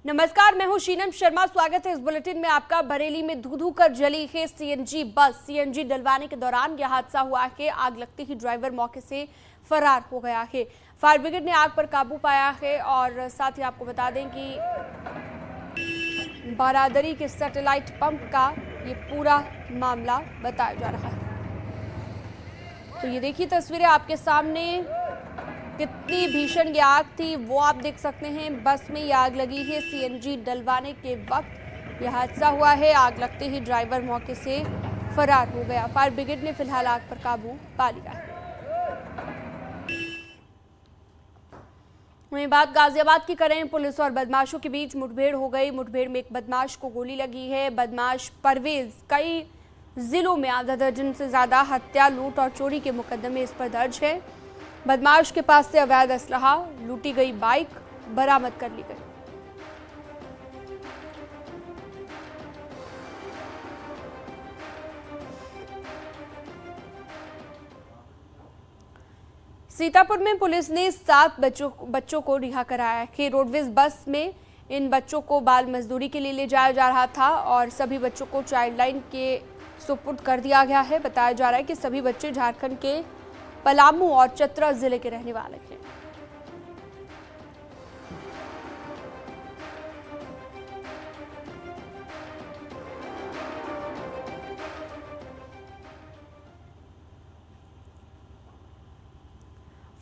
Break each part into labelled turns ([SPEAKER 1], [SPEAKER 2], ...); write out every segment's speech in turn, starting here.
[SPEAKER 1] नमस्कार, मैं हूं शीनम शर्मा। स्वागत है इस बुलेटिन में आपका। बरेली में धू कर जली है सीएनजी बस। सीएनजी डलवाने के दौरान यह हादसा हुआ है। आग लगते ही ड्राइवर मौके से फरार हो गया है। फायर ब्रिगेड ने आग पर काबू पाया है और साथ ही आपको बता दें कि बारादरी के सैटेलाइट पंप का ये पूरा मामला बताया जा रहा है। तो ये देखिए तस्वीरें आपके सामने, कितनी भीषण ये आग थी वो आप देख सकते हैं। बस में ये आग लगी है। सीएनजी डलवाने के वक्त यह हादसा हुआ है। आग लगते ही ड्राइवर मौके से फरार हो गया। फायर ब्रिगेड ने फिलहाल आग पर काबू पा लिया है। वहीं बात गाजियाबाद की करें। पुलिस और बदमाशों के बीच मुठभेड़ हो गई। मुठभेड़ में एक बदमाश को गोली लगी है। बदमाश परवेज कई जिलों में आधा दर्जन से ज्यादा हत्या, लूट और चोरी के मुकदमे इस पर दर्ज है। बदमाश के पास से अवैध असलहा, लूटी गई बाइक बरामद कर ली गई। सीतापुर में पुलिस ने 7 बच्चों को रिहा कराया है। रोडवेज बस में इन बच्चों को बाल मजदूरी के लिए ले जाया जा रहा था और सभी बच्चों को चाइल्ड लाइन के सुपुर्द कर दिया गया है। बताया जा रहा है कि सभी बच्चे झारखंड के पलामू और चतरा जिले के रहने वाले हैं।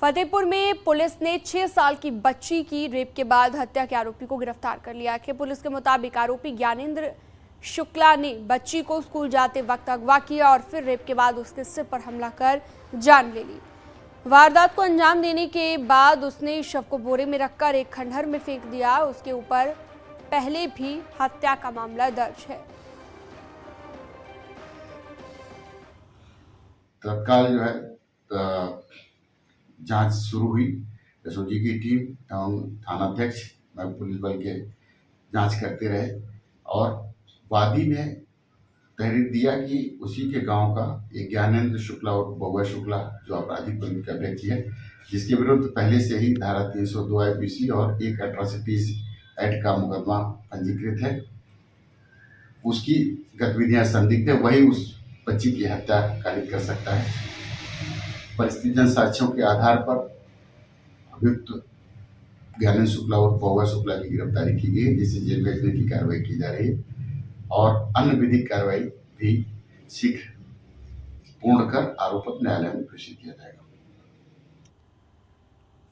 [SPEAKER 1] फतेहपुर में पुलिस ने 6 साल की बच्ची की रेप के बाद हत्या के आरोपी को गिरफ्तार कर लिया है। पुलिस के मुताबिक आरोपी ज्ञानेंद्र शुक्ला ने बच्ची को स्कूल जाते वक्त अगवा किया और फिर रेप के बाद उसके सिर पर हमला कर जान ले ली। वारदात को अंजाम देने के बाद उसने शव को बोरे में रखकर एक खंडहर में फेंक दिया। उसके ऊपर पहले भी हत्या का मामला दर्ज है।
[SPEAKER 2] तत्काल जो है जांच शुरू हुई। एसओजी की टीम एवं थानाध्यक्ष पुलिस बल के जांच करते रहे और वादी ने तहरीर दिया कि उसी के गांव का एक ज्ञानेंद्र शुक्ला और बउआ शुक्ला जो आपराधिक प्रवृत्ति का व्यक्ति है, जिसके विरुद्ध पहले से ही धारा 302 आईपीसी और एक एट्रोसिटीज एक्ट का मुकदमा पंजीकृत है, उसकी गतिविधियां संदिग्ध है, वही उस बच्ची की हत्या कारित कर सकता है। परिस्थिति जन साक्ष्यों के आधार पर अभियुक्त ज्ञानेंद्र शुक्ला और बउआ शुक्ला की गिरफ्तारी की गई है, जिसे जेल भेजने की कार्रवाई की जा रही है और अन्य विधिक कार्रवाई भी शीघ्र पूर्ण कर आरोपत न्यायालय में प्रेषित किया जाएगा।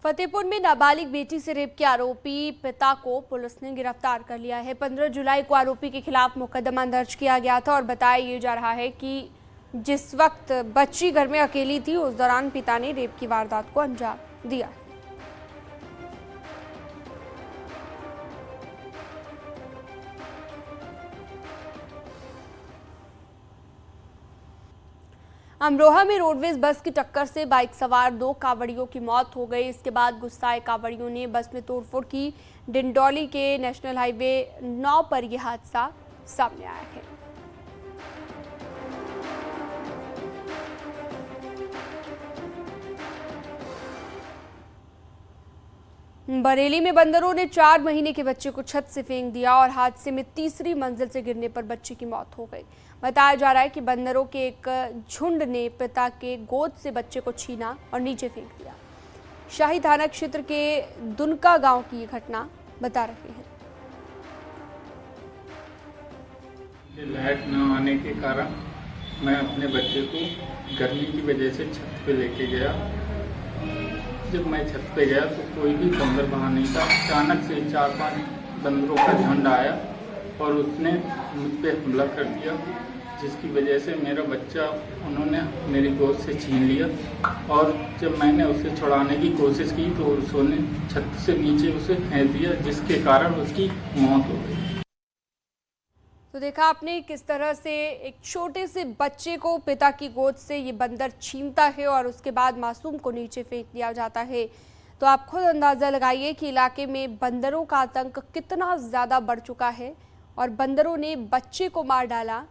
[SPEAKER 1] फतेहपुर में नाबालिग बेटी से रेप के आरोपी पिता को पुलिस ने गिरफ्तार कर लिया है। 15 जुलाई को आरोपी के खिलाफ मुकदमा दर्ज किया गया था और बताया ये जा रहा है कि जिस वक्त बच्ची घर में अकेली थी उस दौरान पिता ने रेप की वारदात को अंजाम दिया। अमरोहा में रोडवेज बस की टक्कर से बाइक सवार 2 कांवड़ियों की मौत हो गई। इसके बाद गुस्साए कांवड़ियों ने बस में तोड़फोड़ की। डिंडौली के नेशनल हाईवे 9 पर यह हादसा सामने आया है। बरेली में बंदरों ने 4 महीने के बच्चे को छत से फेंक दिया और हादसे में तीसरी मंजिल से गिरने पर बच्चे की मौत हो गई। बताया जा रहा है कि बंदरों के एक झुंड ने पिता के गोद से बच्चे को छीना और नीचे फेंक दिया। शाही थाना क्षेत्र के दुनका गांव की ये घटना बता रहे हैं।
[SPEAKER 3] लाइट न आने के कारण मैं अपने बच्चे को गर्मी की वजह से छत पे लेके गया। जब मैं छत पे गया तो कोई भी बंदर वहाँ नहीं था। अचानक से 4-5 बंदरों का झुंड आया और उसने मुझ पर हमला कर दिया, जिसकी वजह से मेरा बच्चा उन्होंने मेरी गोद से छीन लिया और जब मैंने उसे छुड़ाने की कोशिश की तो उसने छत से नीचे उसे फेंक दिया, जिसके कारण उसकी मौत हो गई।
[SPEAKER 1] तो देखा आपने किस तरह से एक छोटे से बच्चे को पिता की गोद से ये बंदर छीनता है और उसके बाद मासूम को नीचे फेंक दिया जाता है। तो आप खुद अंदाज़ा लगाइए कि इलाके में बंदरों का आतंक कितना ज़्यादा बढ़ चुका है और बंदरों ने बच्चे को मार डाला।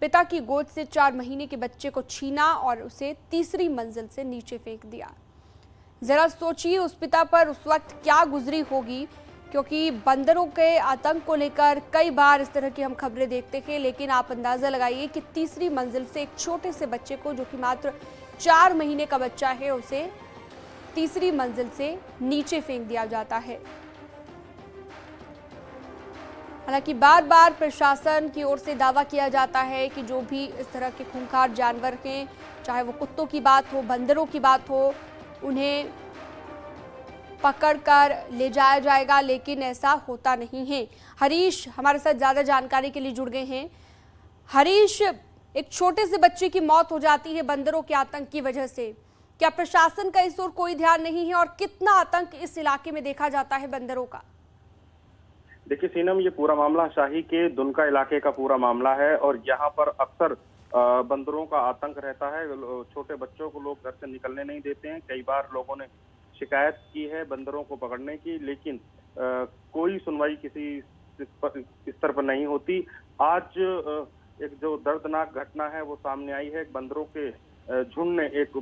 [SPEAKER 1] पिता की गोद से 4 महीने के बच्चे को छीना और उसे तीसरी मंजिल से नीचे फेंक दिया। जरा सोचिए उस पिता पर उस वक्त क्या गुजरी होगी क्योंकि बंदरों के आतंक को लेकर कई बार इस तरह की हम खबरें देखते हैं, लेकिन आप अंदाजा लगाइए कि तीसरी मंजिल से एक छोटे से बच्चे को, जो कि मात्र 4 महीने का बच्चा है, उसे तीसरी मंजिल से नीचे फेंक दिया जाता है। हालांकि बार बार प्रशासन की ओर से दावा किया जाता है कि जो भी इस तरह के खूंखार जानवर हैं, चाहे वो कुत्तों की बात हो, बंदरों की बात हो, उन्हें पकड़कर ले जाया जाएगा, लेकिन ऐसा होता नहीं है। हरीश हमारे साथ ज्यादा जानकारी के लिए जुड़ गए हैं। हरीश, एक छोटे से बच्चे की मौत हो जाती है बंदरों के आतंक की वजह से, क्या प्रशासन का इस ओर कोई ध्यान नहीं है और कितना आतंक इस इलाके में देखा जाता है बंदरों का?
[SPEAKER 4] देखिए सीनम, ये पूरा मामला शाही के दुनका इलाके का पूरा मामला है और यहाँ पर अक्सर बंदरों का आतंक रहता है। छोटे बच्चों को लोग घर से निकलने नहीं देते हैं। कई बार लोगों ने शिकायत की है बंदरों को पकड़ने की, लेकिन कोई सुनवाई किसी स्तर पर नहीं होती। आज एक जो दर्दनाक घटना है वो सामने आई है। बंदरों के झुंड ने एक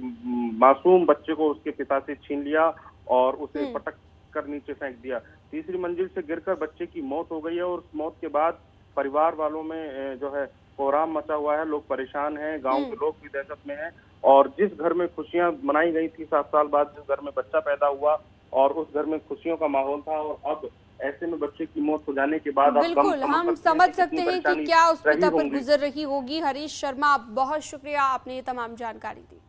[SPEAKER 4] मासूम बच्चे को उसके पिता से छीन लिया और उसे पटक कर नीचे फेंक दिया। तीसरी मंजिल से गिरकर बच्चे की मौत हो गई है और उस मौत के बाद परिवार वालों में जो है कोहराम मचा हुआ है। लोग परेशान हैं, गांव के लोग भी दहशत में हैं और जिस घर में खुशियां मनाई गई थी 7 साल बाद, जिस घर में बच्चा पैदा हुआ और उस घर में खुशियों का माहौल था, और अब ऐसे में बच्चे की मौत हो जाने के बाद
[SPEAKER 1] बिल्कुल हम समझ सकते हैं कि क्या उस पिता पर गुजर रही होगी। हरीश शर्मा, बहुत शुक्रिया, आपने ये तमाम जानकारी दी।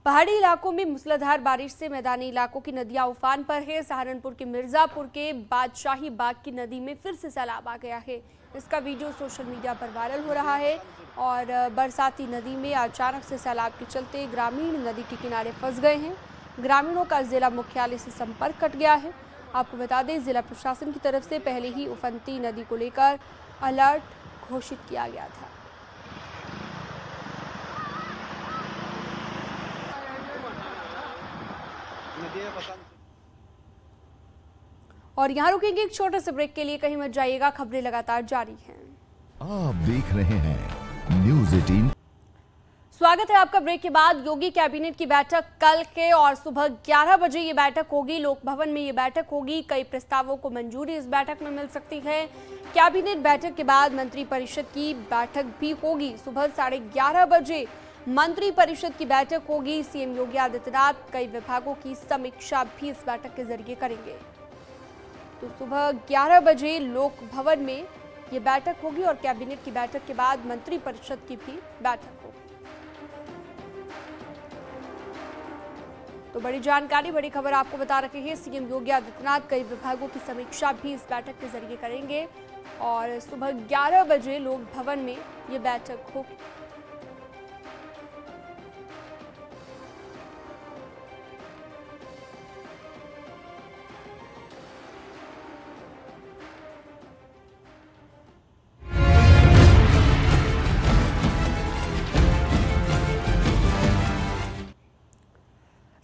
[SPEAKER 1] पहाड़ी इलाकों में मूसलाधार बारिश से मैदानी इलाकों की नदियां उफान पर है। सहारनपुर के मिर्जापुर के बादशाही बाग की नदी में फिर से सैलाब आ गया है। इसका वीडियो सोशल मीडिया पर वायरल हो रहा है और बरसाती नदी में अचानक से सैलाब के चलते ग्रामीण नदी के किनारे फंस गए हैं। ग्रामीणों का जिला मुख्यालय से संपर्क कट गया है। आपको बता दें, जिला प्रशासन की तरफ से पहले ही उफनती नदी को लेकर अलर्ट घोषित किया गया था। और यहाँ रुकेंगे एक छोटे से ब्रेक के लिए, कहीं मत जाइएगा, खबरें लगातार जारी हैं।
[SPEAKER 5] आप देख रहे हैं न्यूज़ 18।
[SPEAKER 1] स्वागत है आपका ब्रेक के बाद। योगी कैबिनेट की बैठक कल है और सुबह 11 बजे ये बैठक होगी। लोक भवन में ये बैठक होगी। कई प्रस्तावों को मंजूरी इस बैठक में मिल सकती है। कैबिनेट बैठक के बाद मंत्री परिषद की बैठक भी होगी। सुबह 11:30 बजे मंत्री परिषद की बैठक होगी। सीएम योगी आदित्यनाथ कई विभागों की समीक्षा भी इस बैठक के जरिए करेंगे। तो सुबह 11 बजे लोक भवन में ये बैठक होगी और कैबिनेट की बैठक के बाद मंत्री परिषद की भी बैठक होगी। तो बड़ी जानकारी, बड़ी खबर आपको बता रहे हैं। सीएम योगी आदित्यनाथ कई विभागों की समीक्षा भी इस बैठक के जरिए करेंगे और सुबह 11 बजे लोक भवन में ये बैठक होगी।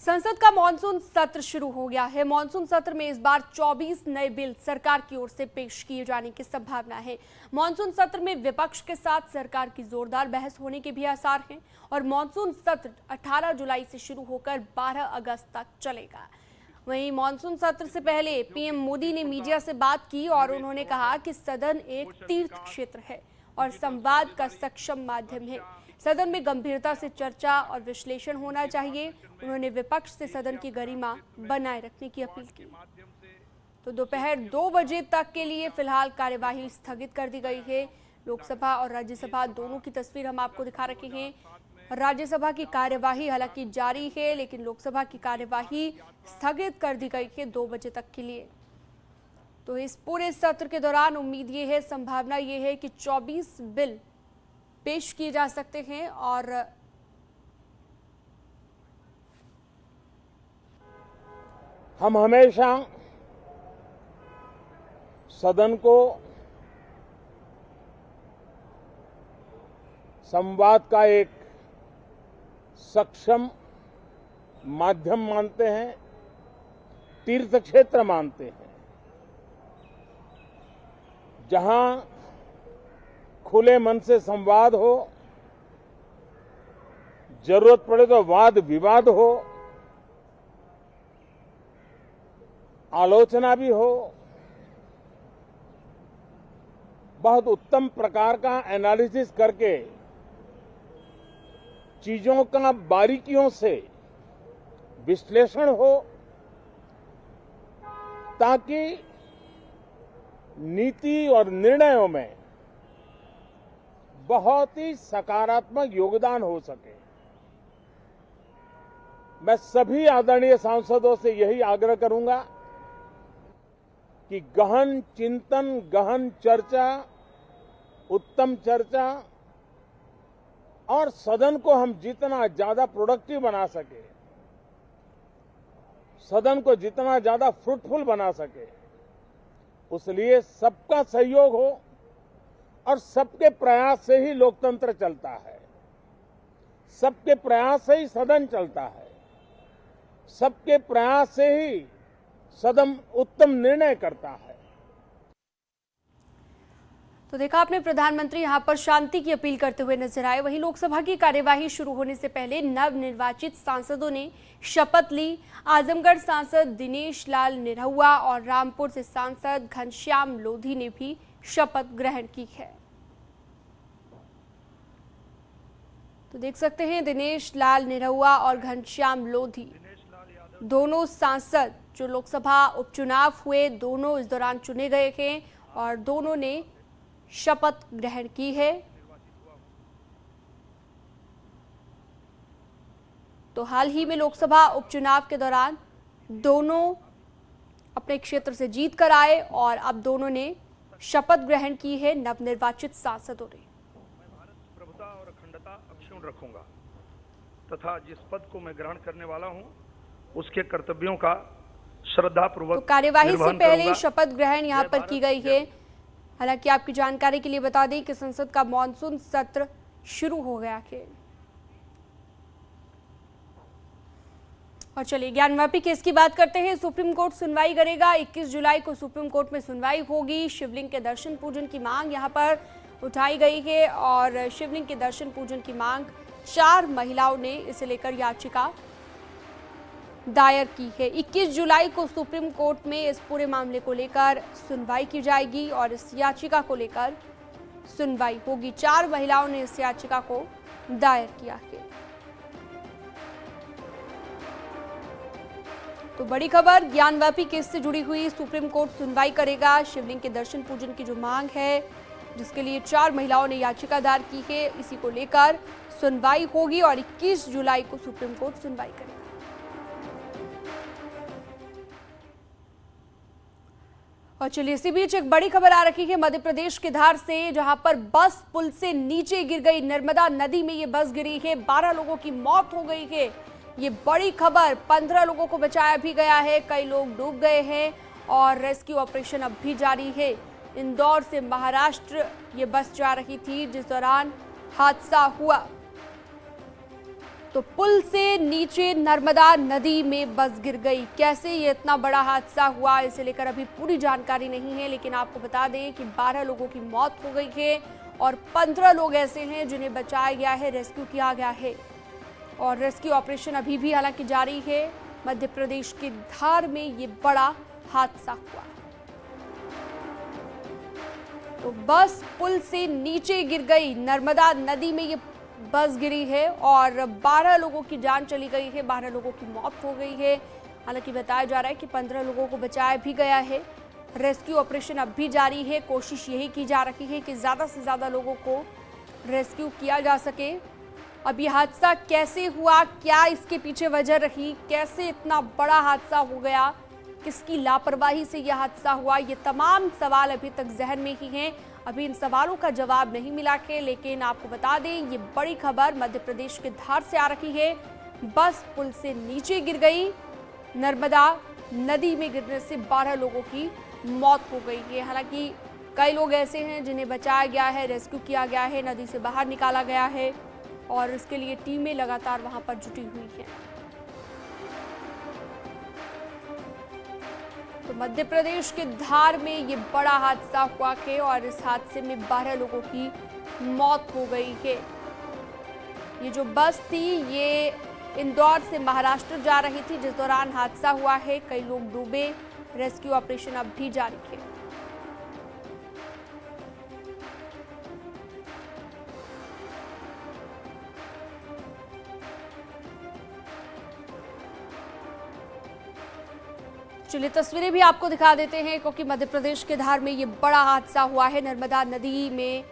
[SPEAKER 1] संसद का मॉनसून सत्र शुरू हो गया है। मॉनसून सत्र में इस बार 24 नए बिल सरकार की ओर से पेश किए जाने की संभावना है। मॉनसून सत्र में विपक्ष के साथ सरकार की जोरदार बहस होने के भी आसार हैं और मॉनसून सत्र 18 जुलाई से शुरू होकर 12 अगस्त तक चलेगा। वहीं मॉनसून सत्र से पहले पीएम मोदी ने मीडिया से बात की और उन्होंने कहा कि सदन एक तीर्थ क्षेत्र है और संवाद का सक्षम माध्यम है। सदन में गंभीरता से चर्चा और विश्लेषण होना चाहिए। उन्होंने विपक्ष से सदन की गरिमा बनाए रखने की अपील की। तो दोपहर 2 बजे तक के लिए फिलहाल कार्यवाही स्थगित कर दी गई है। लोकसभा और राज्यसभा दोनों की तस्वीर हम आपको दिखा रखे हैं। राज्यसभा की कार्यवाही हालांकि जारी है, लेकिन लोकसभा की कार्यवाही स्थगित कर दी गई है 2 बजे तक के लिए। तो इस पूरे सत्र के दौरान उम्मीद ये है, संभावना ये है कि 24 बिल पेश किए जा सकते हैं और
[SPEAKER 6] हम हमेशा सदन को संवाद का एक सक्षम माध्यम मानते हैं, तीर्थ क्षेत्र मानते हैं, जहां खुले मन से संवाद हो, जरूरत पड़े तो वाद विवाद हो, आलोचना भी हो, बहुत उत्तम प्रकार का एनालिसिस करके चीजों का बारीकियों से विश्लेषण हो, ताकि नीति और निर्णयों में बहुत ही सकारात्मक योगदान हो सके। मैं सभी आदरणीय सांसदों से यही आग्रह करूंगा कि गहन चिंतन, गहन चर्चा, उत्तम चर्चा और सदन को हम जितना ज्यादा प्रोडक्टिव बना सके, सदन को जितना ज्यादा फ्रूटफुल बना सके, उसलिए सबका सहयोग हो और सबके प्रयास से ही लोकतंत्र चलता है, सबके प्रयास से ही सदन चलता है, सबके प्रयास से ही सदन उत्तम निर्णय करता है।
[SPEAKER 1] तो देखा आपने, प्रधानमंत्री यहां पर शांति की अपील करते हुए नजर आए। वहीं लोकसभा की कार्यवाही शुरू होने से पहले नवनिर्वाचित सांसदों ने शपथ ली। आजमगढ़ सांसद दिनेश लाल निरहुआ और रामपुर से सांसद घनश्याम लोधी ने भी शपथ ग्रहण की है। तो देख सकते हैं, दिनेश लाल निरहुआ और घनश्याम लोधी दोनों सांसद जो लोकसभा उपचुनाव हुए, दोनों इस दौरान चुने गए थे और दोनों ने शपथ ग्रहण की है। तो हाल ही में लोकसभा उपचुनाव के दौरान दोनों अपने क्षेत्र से जीत कर आए और अब दोनों ने शपथ ग्रहण की है नवनिर्वाचित सांसदों ने।
[SPEAKER 7] मैं भारत प्रभुता और अखंडता अक्षुण्ण रखूंगा तथा जिस पद को मैं ग्रहण करने वाला हूं उसके कर्तव्यों का श्रद्धापूर्वक
[SPEAKER 1] तो कार्यवाही से पहले शपथ ग्रहण यहां पर की गई है। हालांकि आपकी जानकारी के लिए बता दें कि संसद का मॉनसून सत्र शुरू हो गया है। और चलिए ज्ञानवापी केस की बात करते हैं। सुप्रीम कोर्ट सुनवाई करेगा। 21 जुलाई को सुप्रीम कोर्ट में सुनवाई होगी। शिवलिंग के दर्शन पूजन की मांग यहां पर उठाई गई है और शिवलिंग के दर्शन पूजन की मांग 4 महिलाओं ने इसे लेकर याचिका दायर की है। 21 जुलाई को सुप्रीम कोर्ट में इस पूरे मामले को लेकर सुनवाई की जाएगी और इस याचिका को लेकर सुनवाई होगी। 4 महिलाओं ने इस याचिका को दायर किया है। तो बड़ी खबर, ज्ञानवापी केस से जुड़ी हुई। सुप्रीम कोर्ट सुनवाई करेगा। शिवलिंग के दर्शन पूजन की जो मांग है, जिसके लिए 4 महिलाओं ने याचिका दायर की है, इसी को लेकर सुनवाई होगी और 21 जुलाई को सुप्रीम कोर्ट सुनवाई करेगा। और चलिए, इसी बीच एक बड़ी खबर आ रही है मध्य प्रदेश के धार से, जहां पर बस पुल से नीचे गिर गई। नर्मदा नदी में ये बस गिरी है। 12 लोगों की मौत हो गई है। ये बड़ी खबर। 15 लोगों को बचाया भी गया है। कई लोग डूब गए हैं और रेस्क्यू ऑपरेशन अब भी जारी है। इंदौर से महाराष्ट्र ये बस जा रही थी जिस दौरान हादसा हुआ। तो पुल से नीचे नर्मदा नदी में बस गिर गई। कैसे ये इतना बड़ा हादसा हुआ, इसे लेकर अभी पूरी जानकारी नहीं है, लेकिन आपको बता दें कि 12 लोगों की मौत हो गई है और 15 लोग ऐसे हैं जिन्हें बचाया गया है, रेस्क्यू किया गया है और रेस्क्यू ऑपरेशन अभी भी हालांकि जारी है। मध्य प्रदेश के धार में ये बड़ा हादसा हुआ। तो बस पुल से नीचे गिर गई। नर्मदा नदी में ये बस गिरी है और 12 लोगों की जान चली गई है, 12 लोगों की मौत हो गई है। हालांकि बताया जा रहा है कि 15 लोगों को बचाया भी गया है। रेस्क्यू ऑपरेशन अब भी जारी है। कोशिश यही की जा रही है कि ज़्यादा से ज़्यादा लोगों को रेस्क्यू किया जा सके। अब ये हादसा कैसे हुआ, क्या इसके पीछे वजह रही, कैसे इतना बड़ा हादसा हो गया, किसकी लापरवाही से यह हादसा हुआ, ये तमाम सवाल अभी तक जहन में ही हैं। अभी इन सवालों का जवाब नहीं मिला है, लेकिन आपको बता दें ये बड़ी खबर मध्य प्रदेश के धार से आ रही है। बस पुल से नीचे गिर गई। नर्मदा नदी में गिरने से 12 लोगों की मौत हो गई है। हालांकि कई लोग ऐसे हैं जिन्हें बचाया गया है, रेस्क्यू किया गया है, नदी से बाहर निकाला गया है और इसके लिए टीमें लगातार वहां पर जुटी हुई हैं। तो मध्य प्रदेश के धार में ये बड़ा हादसा हुआ है और इस हादसे में 12 लोगों की मौत हो गई है। ये जो बस थी ये इंदौर से महाराष्ट्र जा रही थी जिस दौरान हादसा हुआ है। कई लोग डूबे रेस्क्यू ऑपरेशन अब भी जारी है। चलिए तस्वीरें भी आपको दिखा देते हैं, क्योंकि मध्य प्रदेश के धार में ये बड़ा हादसा हुआ है। नर्मदा नदी में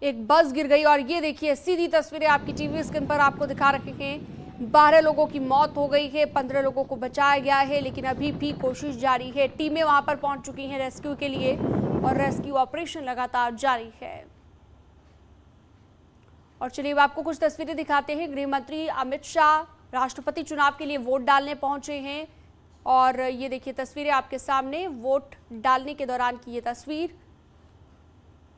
[SPEAKER 1] एक बस गिर गई और ये देखिए सीधी तस्वीरें आपकी टीवी स्क्रीन पर आपको दिखा रहे हैं। 12 लोगों की मौत हो गई है, 15 लोगों को बचाया गया है, लेकिन अभी भी कोशिश जारी है। टीमें वहां पर पहुंच चुकी हैं रेस्क्यू के लिए और रेस्क्यू ऑपरेशन लगातार जारी है। और चलिए अब आपको कुछ तस्वीरें दिखाते हैं। गृह मंत्री अमित शाह राष्ट्रपति चुनाव के लिए वोट डालने पहुंचे हैं और ये देखिए तस्वीरें आपके सामने, वोट डालने के दौरान की ये तस्वीर।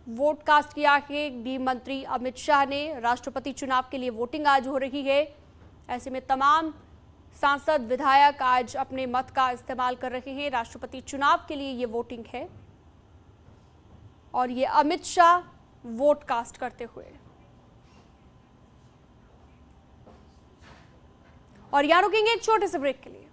[SPEAKER 1] वोट कास्ट किया है गृह मंत्री अमित शाह ने। राष्ट्रपति चुनाव के लिए वोटिंग आज हो रही है, ऐसे में तमाम सांसद विधायक आज अपने मत का इस्तेमाल कर रहे हैं। राष्ट्रपति चुनाव के लिए ये वोटिंग है और ये अमित शाह वोट कास्ट करते हुए। और यहाँ रुकेंगे एक छोटे से ब्रेक के लिए।